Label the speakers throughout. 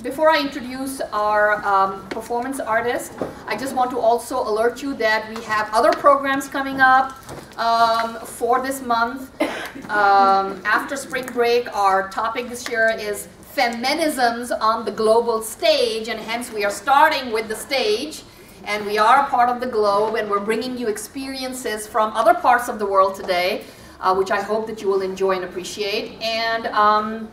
Speaker 1: Before I introduce our performance artist, I just want to also alert you that we have other programs coming up for this month. After spring break, our topic this year is feminisms on the global stage, and hence we are starting with the stage. And we are a part of the globe, and we're bringing you experiences from other parts of the world today, which I hope that you will enjoy and appreciate. And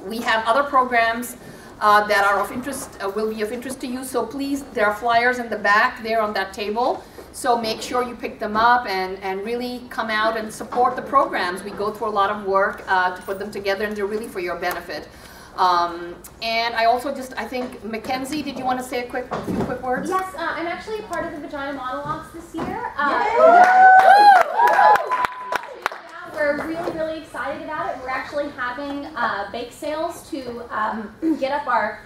Speaker 1: we have other programs that are of interest, will be of interest to you. So please, there are flyers in the back there on that table. So make sure you pick them up and really come out and support the programs. We go through a lot of work to put them together, and they're really for your benefit. And I also I think, Mackenzie, did you want to say a few quick words?
Speaker 2: Yes, I'm actually a part of the Vagina Monologues this year. We're really, really excited about it. We're actually having bake sales to get up our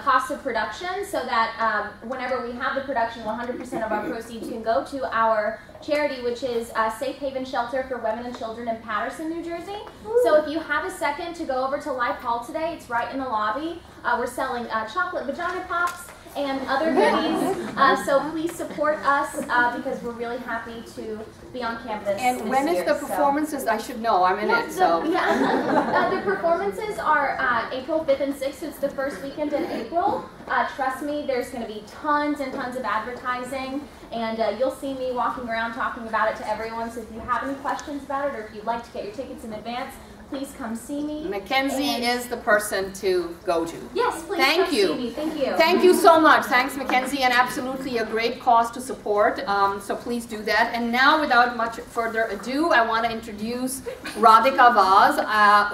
Speaker 2: cost of production so that whenever we have the production, 100% of our proceeds can go to our charity, which is Safe Haven Shelter for Women and Children in Paterson, New Jersey. So if you have a second to go over to Life Hall today, it's right in the lobby. We're selling chocolate vagina pops and other goodies. So please support us because we're really happy to be on campus.
Speaker 1: And when is the performances? I should know. I'm in it. So
Speaker 2: the performances are April 5th and 6th. It's the first weekend in April. Trust me, there's going to be tons and tons of advertising, and you'll see me walking around talking about it to everyone. So if you have any questions about it, or if you'd like to get your tickets in advance, please come see me.
Speaker 1: Mackenzie is the person to go to.
Speaker 2: Yes, please come see me. Thank you.
Speaker 1: Thank you so much. Thanks, Mackenzie, and absolutely a great cause to support. So please do that. And now, without much further ado, I want to introduce Radhika Vaz,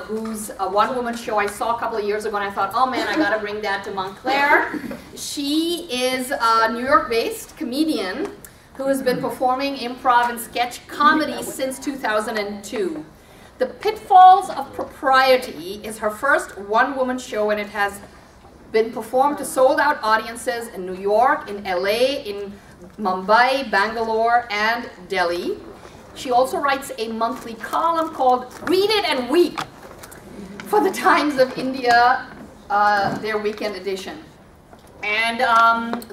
Speaker 1: who's a one-woman show I saw a couple of years ago, and I thought, oh man, I got to bring that to Montclair. She is a New York-based comedian who has been performing improv and sketch comedy since 2002. The Pitfalls of Propriety is her first one-woman show, and it has been performed to sold-out audiences in New York, in LA, in Mumbai, Bangalore, and Delhi. She also writes a monthly column called Read It and Weep for the Times of India, their weekend edition. And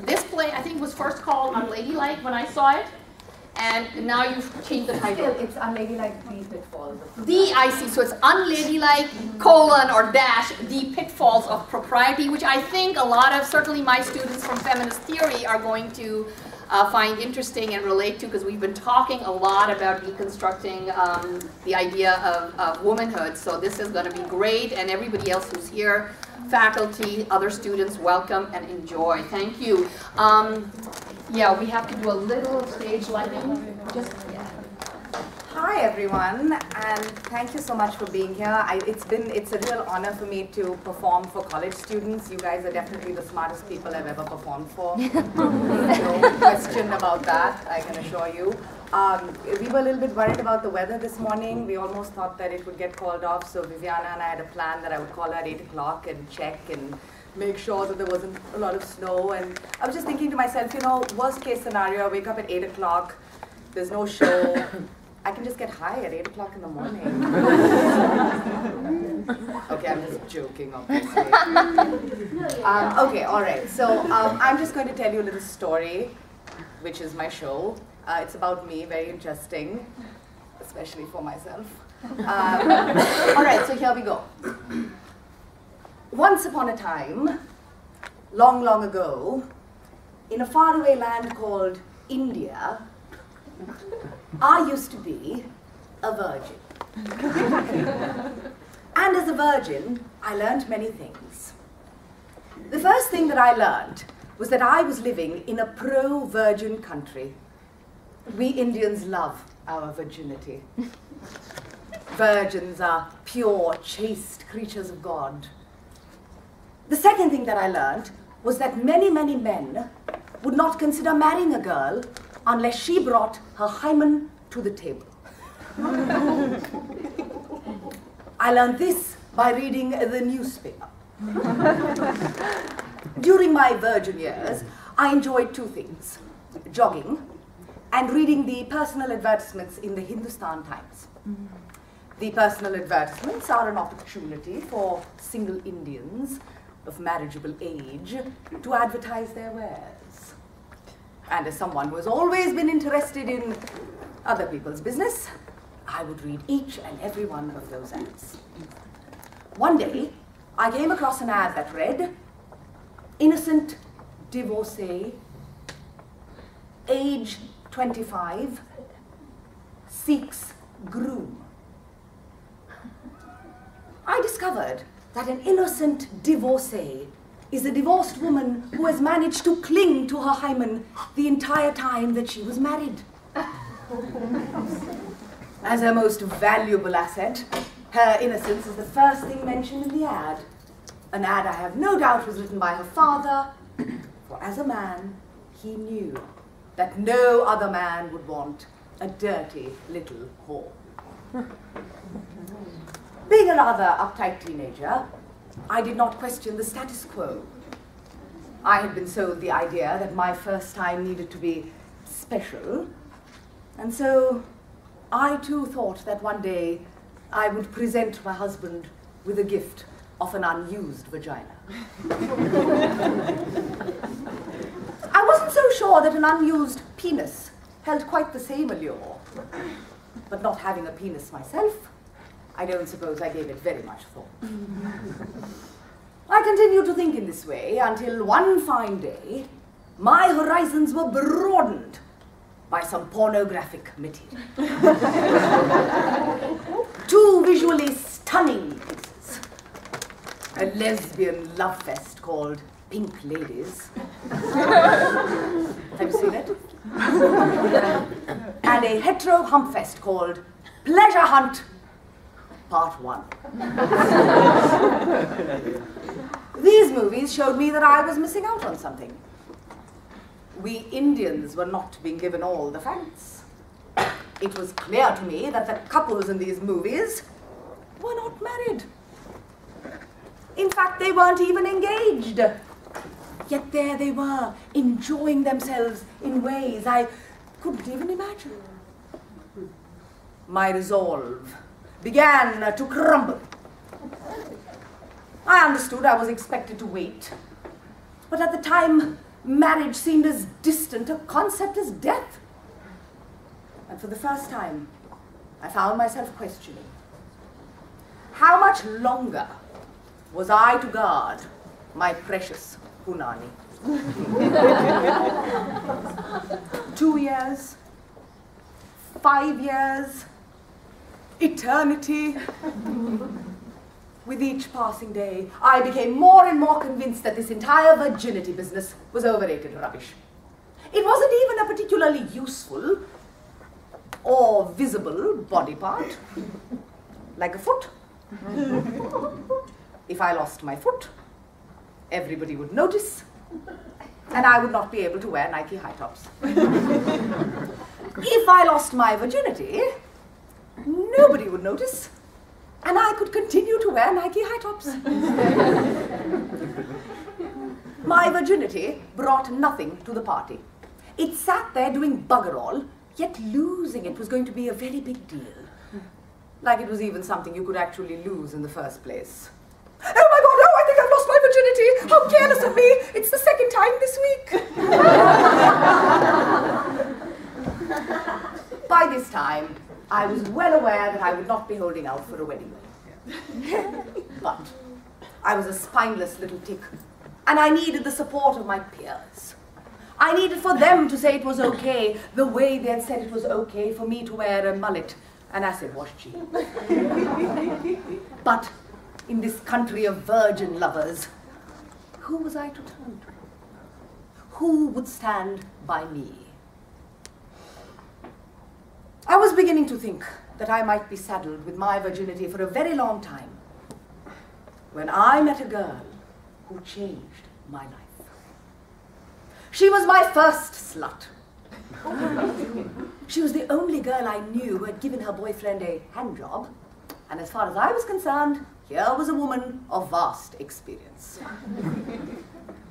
Speaker 1: this play, I think, was first called Unladylike when I saw it. And now you've changed the title.
Speaker 3: It's Unladylike, The Pitfalls.
Speaker 1: I see. So it's Unladylike, colon, or dash, The Pitfalls of Propriety, which I think a lot of, certainly my students from feminist theory are going to find interesting and relate to, because we've been talking a lot about deconstructing the idea of womanhood. So this is going to be great, and everybody else who's here, faculty, other students, welcome and enjoy. Thank you. Yeah, we have to do a little stage lighting.
Speaker 3: Hi everyone, and thank you so much for being here. It's a real honor for me to perform for college students. You guys are definitely the smartest people I've ever performed for. No question about that, I can assure you. We were a little bit worried about the weather this morning. We almost thought that it would get called off, so Viviana and I had a plan that I would call her at 8 o'clock and check and make sure that there wasn't a lot of snow. And I was just thinking to myself, you know, worst case scenario, I wake up at 8 o'clock, there's no show, I can just get high at 8 o'clock in the morning. Okay, I'm just joking, obviously. Okay, all right. So I'm just going to tell you a little story, which is my show. It's about me, very interesting, especially for myself. All right, so here we go. Once upon a time, long, long ago, in a faraway land called India, I used to be a virgin. And as a virgin, I learned many things. The first thing that I learned was that I was living in a pro-virgin country. We Indians love our virginity. Virgins are pure, chaste creatures of God. The second thing that I learned was that many, many men would not consider marrying a girl unless she brought her hymen to the table. I learned this by reading the newspaper. During my virgin years, I enjoyed two things: jogging and reading the personal advertisements in the Hindustan Times. The personal advertisements are an opportunity for single Indians of marriageable age to advertise their wares. And as someone who has always been interested in other people's business, I would read each and every one of those ads. One day, I came across an ad that read, innocent divorcee, age 25, seeks groom. I discovered that an innocent divorcee is a divorced woman who has managed to cling to her hymen the entire time that she was married. As her most valuable asset, her innocence is the first thing mentioned in the ad. An ad I have no doubt was written by her father, for as a man, he knew that no other man would want a dirty little whore. Being a rather uptight teenager, I did not question the status quo. I had been sold the idea that my first time needed to be special, and so I too thought that one day I would present my husband with a gift of an unused vagina. I wasn't so sure that an unused penis held quite the same allure, but not having a penis myself, I don't suppose I gave it very much thought. I continued to think in this way until one fine day, my horizons were broadened by some pornographic material. Two visually stunning pieces. A lesbian love fest called Pink Ladies. Have you seen it? And a hetero hump fest called Pleasure Hunt Part 1. These movies showed me that I was missing out on something. We Indians were not being given all the facts. It was clear to me that the couples in these movies were not married. In fact, they weren't even engaged. Yet there they were, enjoying themselves in ways I couldn't even imagine. My resolve began to crumble. I understood I was expected to wait, but at the time, marriage seemed as distant a concept as death. And for the first time, I found myself questioning, how much longer was I to guard my precious punani? 2 years? 5 years? Eternity? With each passing day, I became more and more convinced that this entire virginity business was overrated rubbish. It wasn't even a particularly useful or visible body part, like a foot. If I lost my foot, everybody would notice, and I would not be able to wear Nike high tops. If I lost my virginity, nobody would notice, and I could continue to wear Nike high tops. My virginity brought nothing to the party. It sat there doing bugger all, yet losing it was going to be a very big deal. Like it was even something you could actually lose in the first place. Oh my God, oh, I think I've lost my virginity. How careless of me. It's the second time this week. By this time, I was well aware that I would not be holding out for a wedding ring. But I was a spineless little tick, and I needed the support of my peers. I needed for them to say it was okay, the way they had said it was okay for me to wear a mullet and acid-wash jeans. But in this country of virgin lovers, who was I to turn to? Who would stand by me? I was beginning to think that I might be saddled with my virginity for a very long time when I met a girl who changed my life. She was my first slut. She was the only girl I knew who had given her boyfriend a handjob, and as far as I was concerned, here was a woman of vast experience.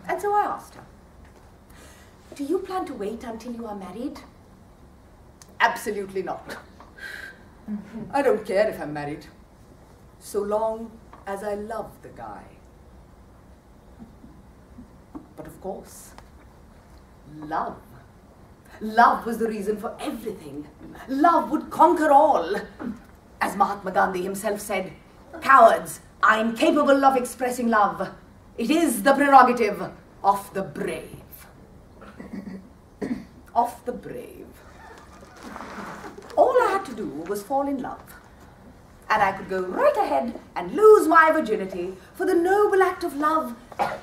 Speaker 3: And so I asked her, do you plan to wait until you are married? Absolutely not. I don't care if I'm married, so long as I love the guy. course, love. Love was the reason for everything. Love would conquer all. As Mahatma Gandhi himself said, cowards are incapable of expressing love. It is the prerogative of the brave. Of the brave. All I had to do was fall in love. And I could go right ahead and lose my virginity, for the noble act of love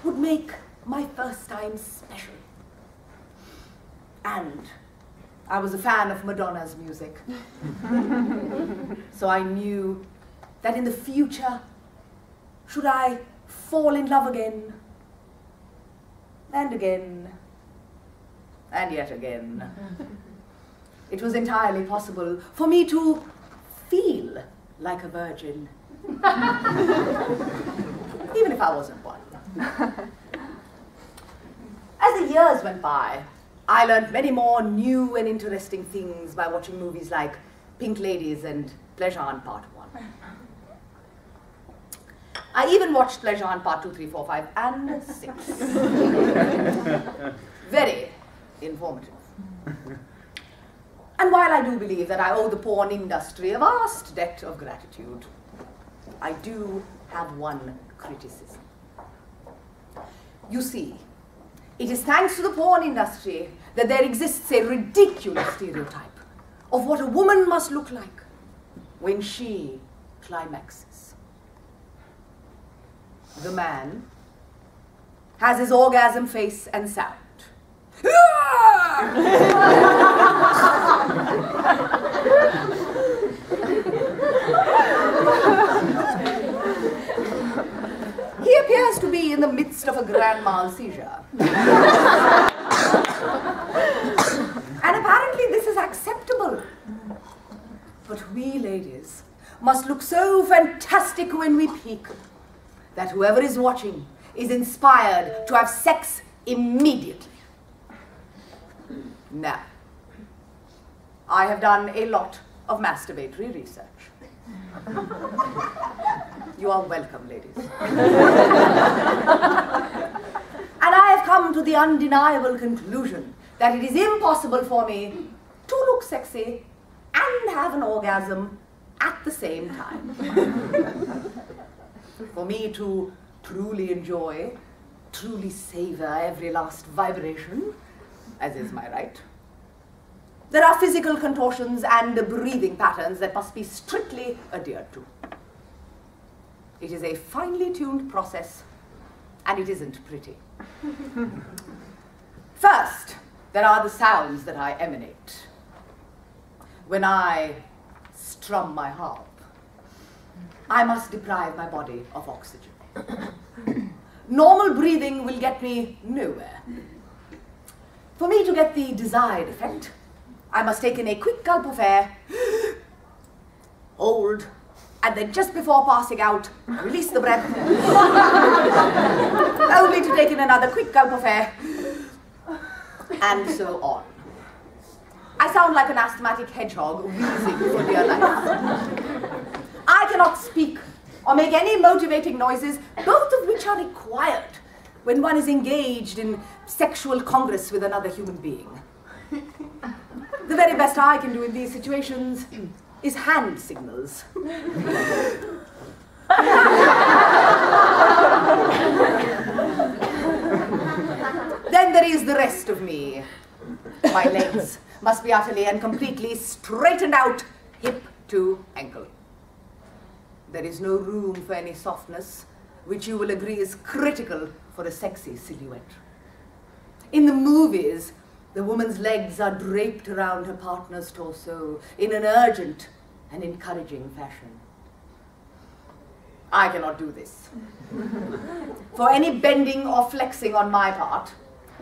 Speaker 3: would make my first time special. And I was a fan of Madonna's music. So I knew that in the future, should I fall in love again, and again, and yet again, it was entirely possible for me to feel like a virgin, even if I wasn't one. As the years went by, I learned many more new and interesting things by watching movies like Pink Ladies and Pleasure Hunt Part 1. I even watched Pleasure Hunt Part 2, 3, 4, 5, and 6. Very informative. And while I do believe that I owe the porn industry a vast debt of gratitude, I do have one criticism. You see, it is thanks to the porn industry that there exists a ridiculous stereotype of what a woman must look like when she climaxes. The man has his orgasm face and sound. He appears to be in the midst of a grand mal seizure. And apparently this is acceptable. But we ladies must look so fantastic when we peak that whoever is watching is inspired to have sex immediately. Now, I have done a lot of masturbatory research. You are welcome, ladies. And I have come to the undeniable conclusion that it is impossible for me to look sexy and have an orgasm at the same time. For me to truly enjoy, truly savor every last vibration, as is my right, there are physical contortions and breathing patterns that must be strictly adhered to. It is a finely tuned process, and it isn't pretty. First, there are the sounds that I emanate. When I strum my harp, I must deprive my body of oxygen. Normal breathing will get me nowhere. For me to get the desired effect, I must take in a quick gulp of air, hold, and then just before passing out, release the breath, only to take in another quick gulp of air, and so on. I sound like an asthmatic hedgehog wheezing for dear life. I cannot speak or make any motivating noises, both of which are required when one is engaged in sexual congress with another human being. The very best I can do in these situations is hand signals. Then there is the rest of me. My legs must be utterly and completely straightened out, hip to ankle. There is no room for any softness, which you will agree is critical for a sexy silhouette. In the movies, the woman's legs are draped around her partner's torso in an urgent and encouraging fashion. I cannot do this. For any bending or flexing on my part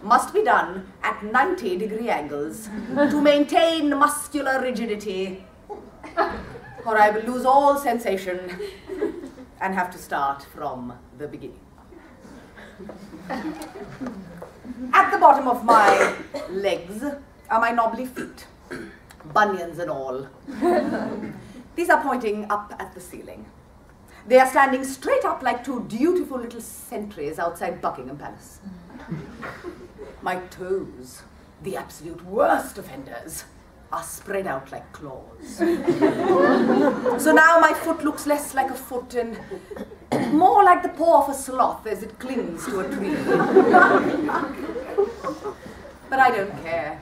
Speaker 3: must be done at 90-degree angles to maintain muscular rigidity, or I will lose all sensation and have to start from the beginning. At the bottom of my legs are my knobbly feet, bunions and all. These are pointing up at the ceiling. They are standing straight up like two dutiful little sentries outside Buckingham Palace. My toes, the absolute worst offenders, are spread out like claws. So now my foot looks less like a foot and more like the paw of a sloth as it clings to a tree. But I don't care.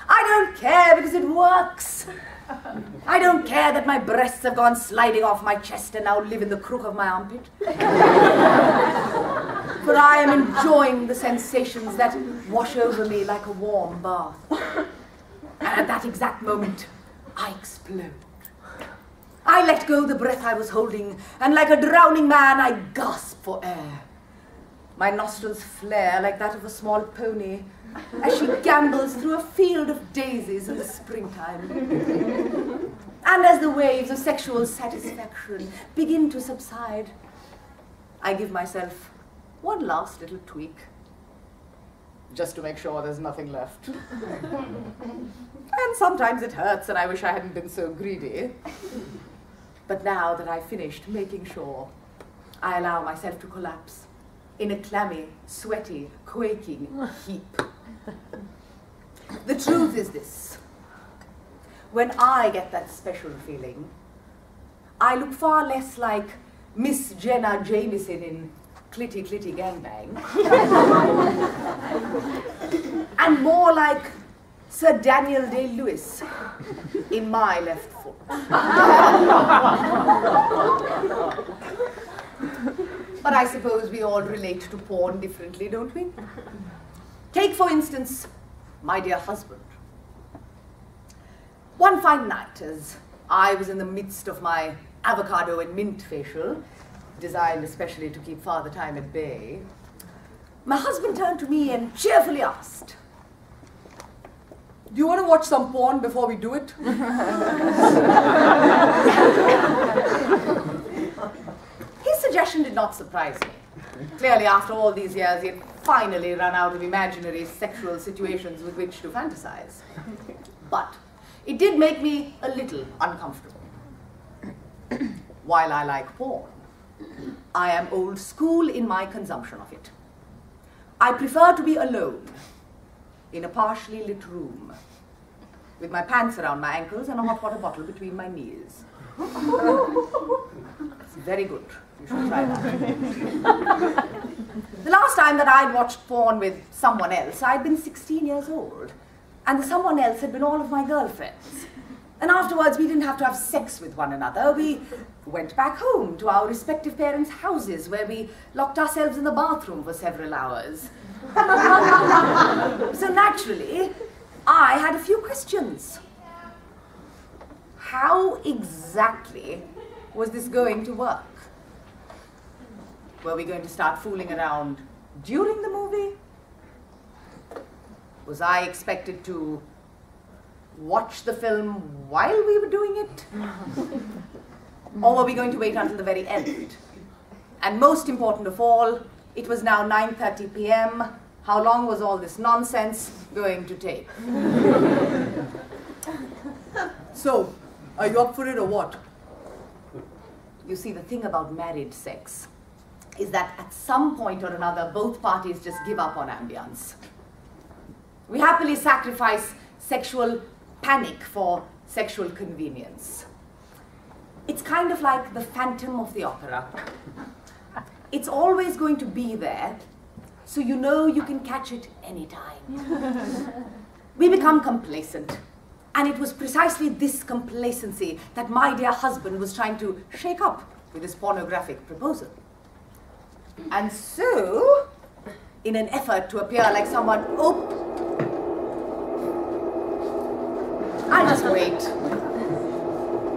Speaker 3: I don't care because it works. I don't care that my breasts have gone sliding off my chest and now live in the crook of my armpit. For I am enjoying the sensations that wash over me like a warm bath. And at that exact moment, I explode. I let go the breath I was holding, and like a drowning man, I gasp for air. My nostrils flare like that of a small pony as she gambols through a field of daisies in the springtime. And as the waves of sexual satisfaction begin to subside, I give myself one last little tweak, just to make sure there's nothing left. And sometimes it hurts and I wish I hadn't been so greedy. But now that I've finished making sure, I allow myself to collapse in a clammy, sweaty, quaking heap. The truth is this: when I get that special feeling, I look far less like Miss Jenna Jameson in Clitty Clitty Gangbang, and more like Sir Daniel Day-Lewis in My Left Foot. But I suppose we all relate to porn differently, don't we? Take, for instance, my dear husband. One fine night, as I was in the midst of my avocado and mint facial, designed especially to keep Father Time at bay, my husband turned to me and cheerfully asked, "Do you want to watch some porn before we do it?" His suggestion did not surprise me. Clearly, after all these years, he had finally run out of imaginary sexual situations with which to fantasize. But it did make me a little uncomfortable. While I like porn, I am old school in my consumption of it. I prefer to be alone in a partially lit room with my pants around my ankles and a hot water bottle between my knees. It's very good. You should try that. The last time that I'd watched porn with someone else, I'd been 16 years old, and the someone else had been all of my girlfriends. And afterwards, we didn't have to have sex with one another. We went back home to our respective parents' houses, where we locked ourselves in the bathroom for several hours. So naturally, I had a few questions. How exactly was this going to work? Were we going to start fooling around during the movie? Was I expected to watch the film while we were doing it? Or were we going to wait until the very end? And most important of all, it was now 9:30 p.m. How long was all this nonsense going to take? So, are you up for it or what? You see, the thing about married sex is that at some point or another, both parties just give up on ambience. We happily sacrifice sexual panic for sexual convenience. It's kind of like the Phantom of the Opera. It's always going to be there, so you know you can catch it anytime. We become complacent, and it was precisely this complacency that my dear husband was trying to shake up with his pornographic proposal. And so, in an effort to appear like someone, I'll just wait.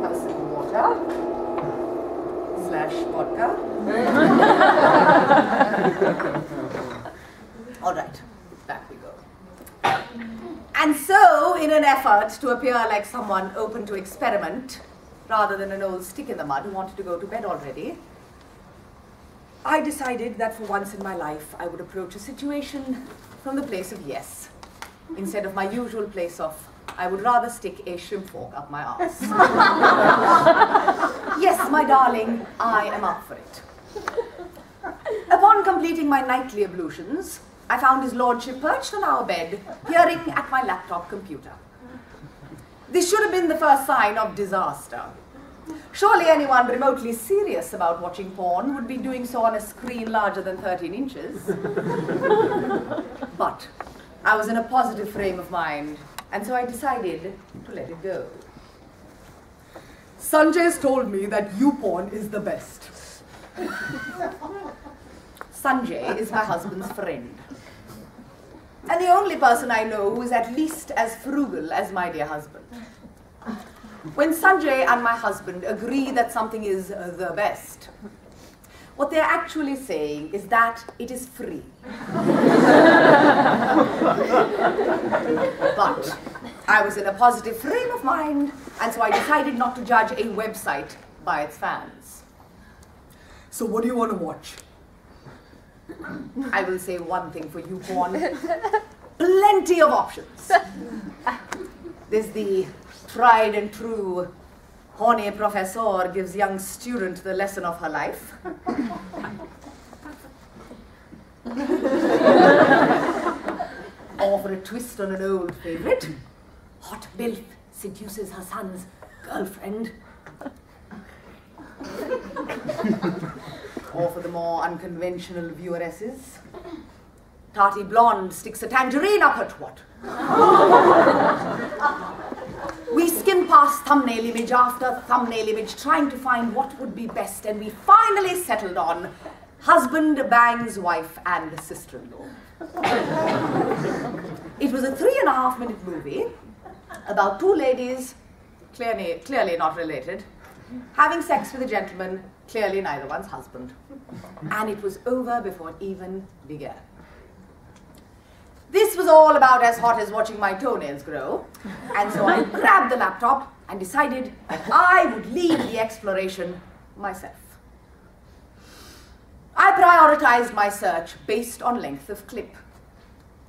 Speaker 3: Have a sip of water. / vodka. All right, back we go. And so, in an effort to appear like someone open to experiment, rather than an old stick in the mud who wanted to go to bed already, I decided that for once in my life, I would approach a situation from the place of yes, instead of my usual place of I would rather stick a shrimp fork up my arse. Yes, my darling, I am up for it. Upon completing my nightly ablutions, I found his lordship perched on our bed, peering at my laptop computer. This should have been the first sign of disaster. Surely anyone remotely serious about watching porn would be doing so on a screen larger than 13 inches. But I was in a positive frame of mind, and so I decided to let it go. Sanjay's told me that YouPorn is the best. Sanjay is my husband's friend, and the only person I know who is at least as frugal as my dear husband. When Sanjay and my husband agree that something is the best, what they're actually saying is that it is free. But I was in a positive frame of mind, and so I decided not to judge a website by its fans. So what do you want to watch? I will say one thing for YouPorn. Plenty of options. There's the tried and true horny professor gives young student the lesson of her life. Or for a twist on an old favorite, hot MILF seduces her son's girlfriend. Or for the more unconventional vieweresses, tarty blonde sticks a tangerine up her twat. We skim past thumbnail image after thumbnail image, trying to find what would be best, and we finally settled on husband bangs wife and sister-in-law. It was a 3.5-minute movie about two ladies, clearly not related, having sex with a gentleman, clearly neither one's husband. And it was over before it even began. This was all about as hot as watching my toenails grow, and so I grabbed the laptop and decided that I would lead the exploration myself. I prioritized my search based on length of clip,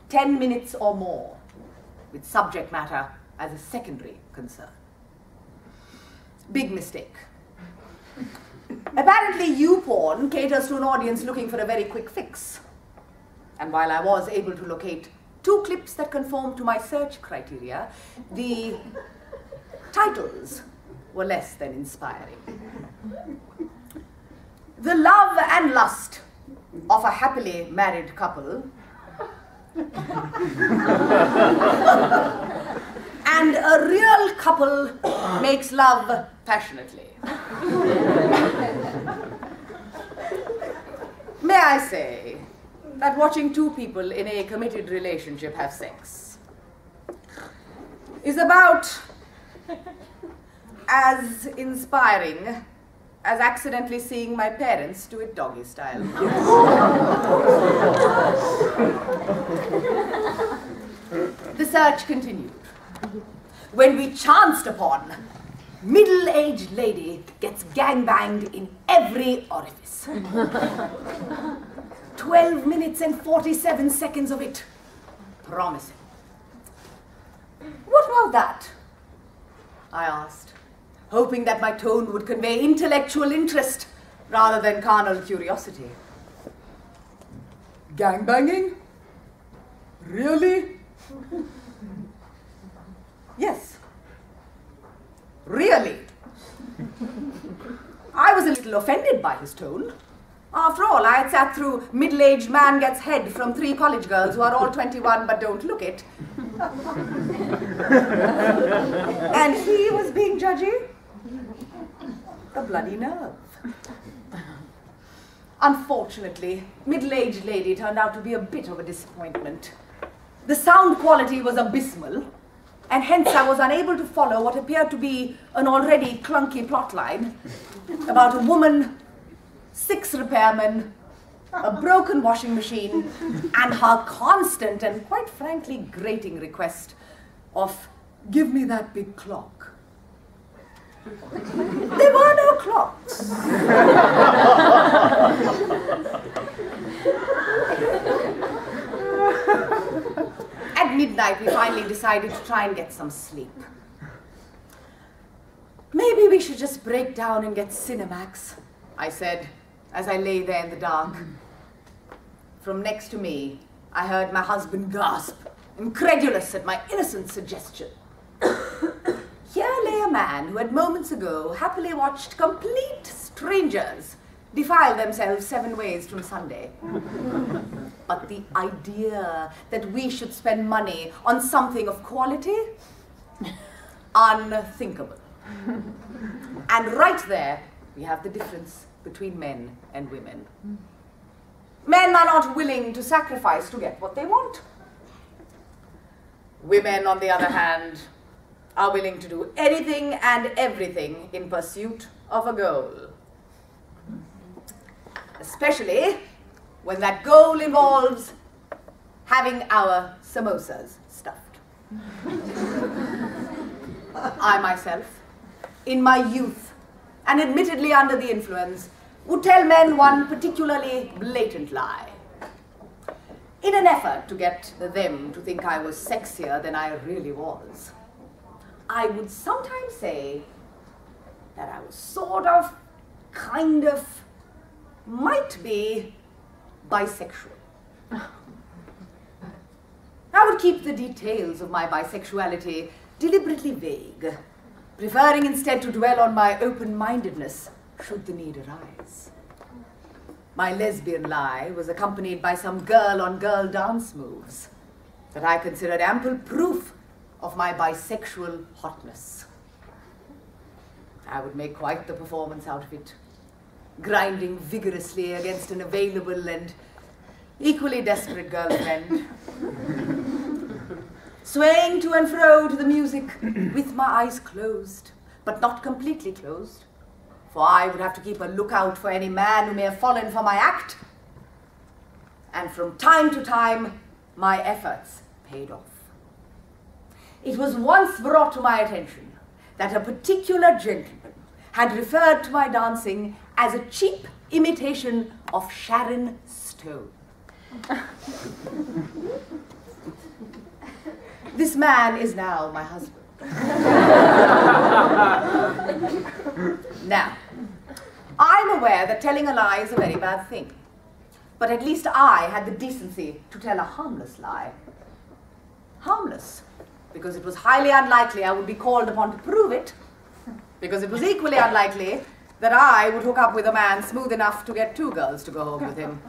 Speaker 3: 10 minutes or more, with subject matter as a secondary concern. Big mistake. Apparently, YouPorn caters to an audience looking for a very quick fix. And while I was able to locate 2 clips that conformed to my search criteria, the titles were less than inspiring. The love and lust of a happily married couple and a real couple makes love passionately. May I say that watching 2 people in a committed relationship have sex is about as inspiring as accidentally seeing my parents do it doggy style. The search continued when we chanced upon middle-aged lady gets gangbanged in every orifice. 12 minutes and 47 seconds of it. Promising. What about that? I asked, hoping that my tone would convey intellectual interest rather than carnal curiosity. Gangbanging? Really? Yes. Really? I was a little offended by his tone. After all, I had sat through middle-aged man gets head from 3 college girls who are all 21 but don't look it. And he was being judgy? The bloody nerve. Unfortunately, middle-aged lady turned out to be a bit of a disappointment. The sound quality was abysmal, and hence I was unable to follow what appeared to be an already clunky plotline about a woman, 6 repairmen, a broken washing machine, and her constant and quite frankly grating request of, "Give me that big clock." There were no clocks. At midnight, midnight, we finally decided to try and get some sleep. Maybe we should just break down and get Cinemax, I said, as I lay there in the dark. From next to me, I heard my husband gasp, incredulous at my innocent suggestion. Here lay a man who had moments ago happily watched complete strangers defile themselves 7 ways from Sunday. But the idea that we should spend money on something of quality? Unthinkable. And right there, we have the difference between men and women. Men are not willing to sacrifice to get what they want. Women, on the other hand, are willing to do anything and everything in pursuit of a goal. Especially when that goal involves having our samosas stuffed. I myself, in my youth, and admittedly under the influence, would tell men one particularly blatant lie. In an effort to get them to think I was sexier than I really was, I would sometimes say that I was sort of, kind of, might be bisexual. I would keep the details of my bisexuality deliberately vague, preferring instead to dwell on my open-mindedness should the need arise. My lesbian lie was accompanied by some girl-on-girl dance moves that I considered ample proof of my bisexual hotness. I would make quite the performance out of it, grinding vigorously against an available and equally desperate girlfriend, swaying to and fro to the music with my eyes closed, but not completely closed, for I would have to keep a lookout for any man who may have fallen for my act. And from time to time, my efforts paid off. It was once brought to my attention that a particular gentleman had referred to my dancing as a cheap imitation of Sharon Stone. This man is now my husband. Now, I'm aware that telling a lie is a very bad thing, but at least I had the decency to tell a harmless lie. Harmless, because it was highly unlikely I would be called upon to prove it, because it was equally unlikely that I would hook up with a man smooth enough to get 2 girls to go home with him.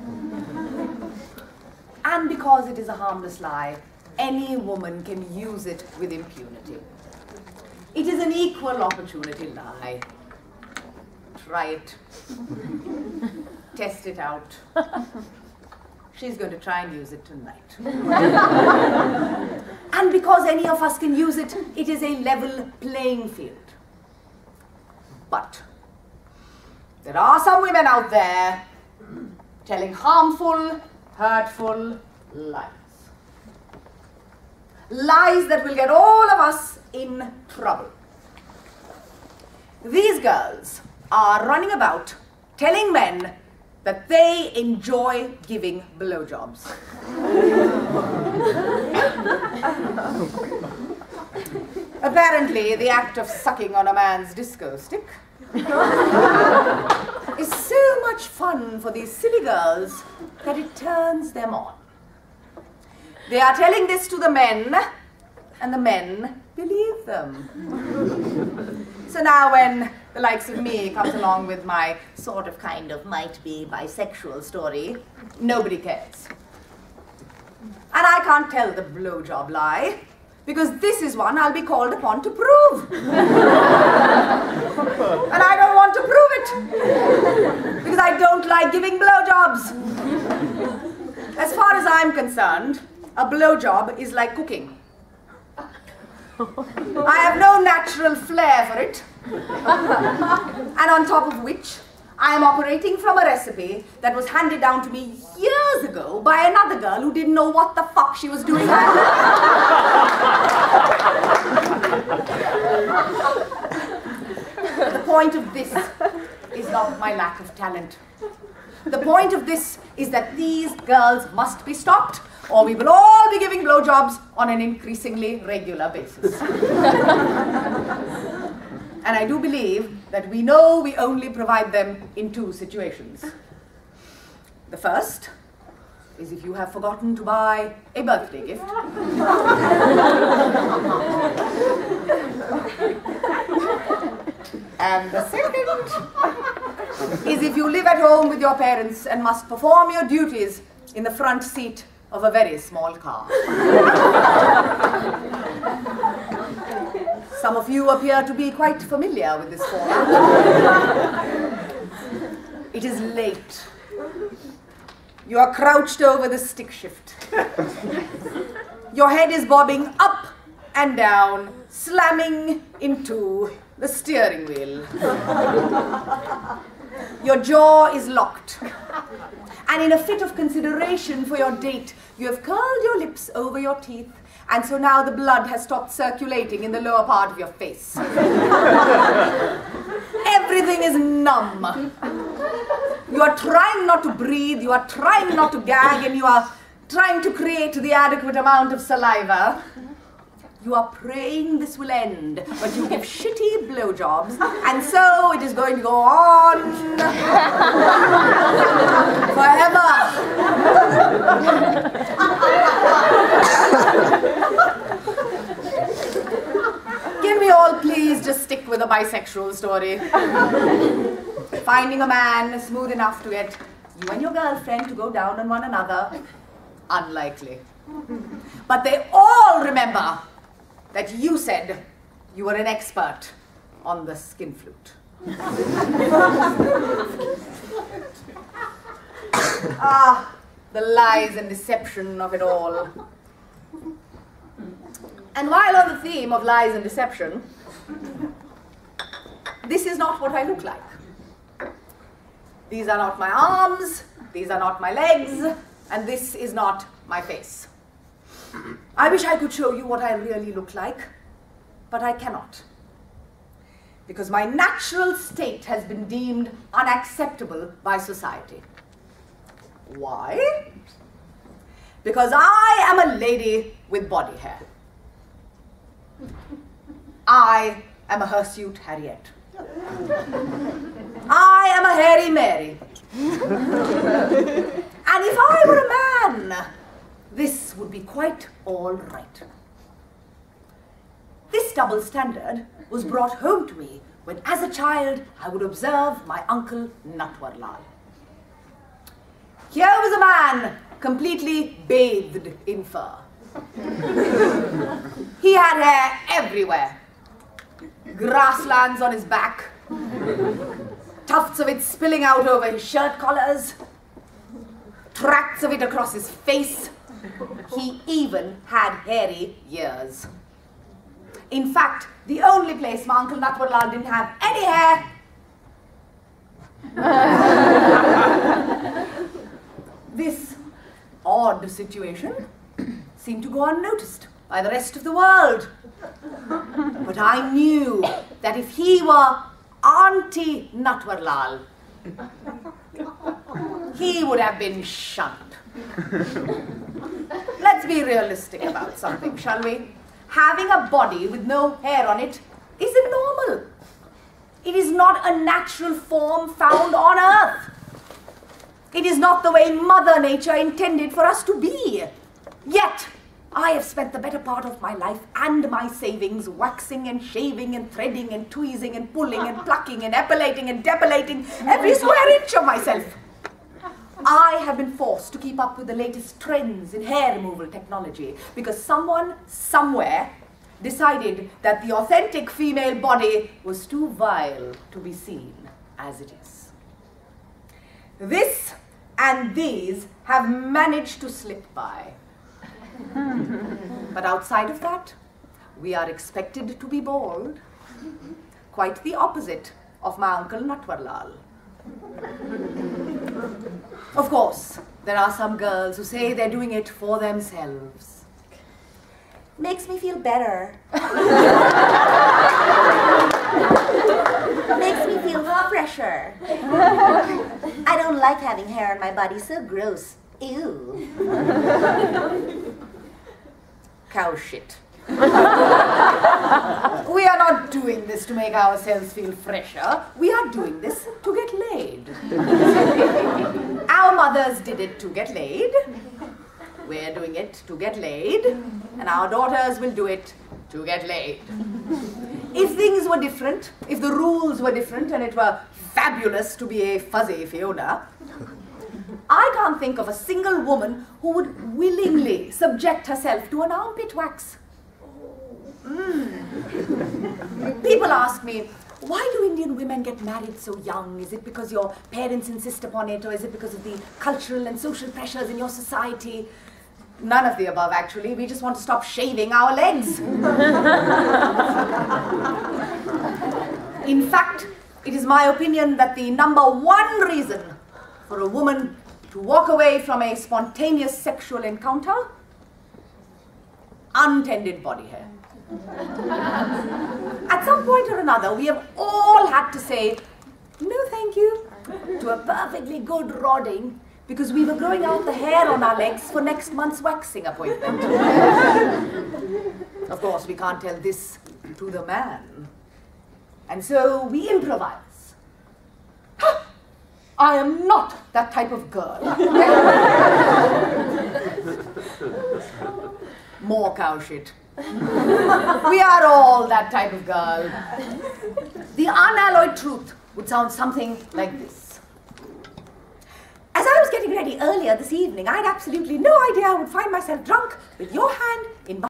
Speaker 3: And because it is a harmless lie, any woman can use it with impunity. It is an equal opportunity lie. Try it. Test it out. She's going to try and use it tonight. And because any of us can use it, it is a level playing field. But there are some women out there telling harmful, hurtful lies. Lies that will get all of us in trouble. These girls are running about telling men that they enjoy giving blowjobs. Apparently, the act of sucking on a man's disco stick is so much fun for these silly girls that it turns them on. They are telling this to the men, and the men believe them. So now when the likes of me comes along with my sort of kind of might be bisexual story, nobody cares. And I can't tell the blowjob lie, because this is one I'll be called upon to prove. And I don't want to prove it, because I don't like giving blowjobs. As far as I'm concerned, a blowjob is like cooking. I have no natural flair for it, and on top of which, I am operating from a recipe that was handed down to me years ago by another girl who didn't know what the fuck she was doing. The point of this is not my lack of talent. The point of this is that these girls must be stopped or we will all be giving blowjobs on an increasingly regular basis. And I do believe that we know we only provide them in two situations. The first is if you have forgotten to buy a birthday gift. And the second is if you live at home with your parents and must perform your duties in the front seat of a very small car. Some of you appear to be quite familiar with this format. It is late. You are crouched over the stick shift. Your head is bobbing up and down, slamming into the steering wheel. Your jaw is locked. And in a fit of consideration for your date, you have curled your lips over your teeth, and so now the blood has stopped circulating in the lower part of your face. Everything is numb. You are trying not to breathe, you are trying not to gag, and you are trying to create the adequate amount of saliva. You are praying this will end, but you give shitty blowjobs, and so it is going to go on forever. Can we all please just stick with a bisexual story? Finding a man smooth enough to get you and your girlfriend to go down on one another? Unlikely. But they all remember that you said you were an expert on the skin flute. Ah, the lies and deception of it all. And while on the theme of lies and deception, this is not what I look like. These are not my arms, these are not my legs, and this is not my face. I wish I could show you what I really look like, but I cannot. Because my natural state has been deemed unacceptable by society. Why? Because I am a lady with body hair. I am a hirsute Harriet. I am a hairy Mary. And if I were a man, this would be quite all right. This double standard was brought home to me when, as a child, I would observe my uncle Natwarlal. Here was a man completely bathed in fur. He had hair everywhere. Grasslands on his back, tufts of it spilling out over his shirt collars, tracts of it across his face. He even had hairy ears. In fact, the only place my uncle Natwarlal didn't have any hair this odd situation seemed to go unnoticed by the rest of the world. But I knew that if he were Auntie Natwarlal, he would have been shunned. Let's be realistic about something, shall we? Having a body with no hair on it isn't normal. It is not a natural form found on Earth. It is not the way Mother Nature intended for us to be. Yet, I have spent the better part of my life and my savings waxing and shaving and threading and tweezing and pulling and plucking and epilating and depilating every square inch of myself. I have been forced to keep up with the latest trends in hair removal technology because someone, somewhere, decided that the authentic female body was too vile to be seen as it is. This and these have managed to slip by. But outside of that, we are expected to be bald. Quite the opposite of my uncle Natwarlal. Of course, there are some girls who say they're doing it for themselves. Makes me feel better. Makes me feel fresher. I don't like having hair on my body, so gross. Ew. cow shit. We are not doing this to make ourselves feel fresher. We are doing this to get laid. Our mothers did it to get laid. We're doing it to get laid. And our daughters will do it to get laid. If things were different, if the rules were different and it were fabulous to be a fuzzy Fiona, I can't think of a single woman who would willingly subject herself to an armpit wax. People ask me, why do Indian women get married so young? Is it because your parents insist upon it, or is it because of the cultural and social pressures in your society? None of the above, actually. We just want to stop shaving our legs. In fact, it is my opinion that the #1 reason for a woman to walk away from a spontaneous sexual encounter, untended body hair. At some point or another, we have all had to say, no thank you, to a perfectly good rodding, because we were growing out the hair on our legs for next month's waxing appointment. Of course, we can't tell this to the man. And so we improvise. I am not that type of girl. More cow shit. We are all that type of girl. The unalloyed truth would sound something like this. As I was getting ready earlier this evening, I had absolutely no idea I would find myself drunk with your hand in my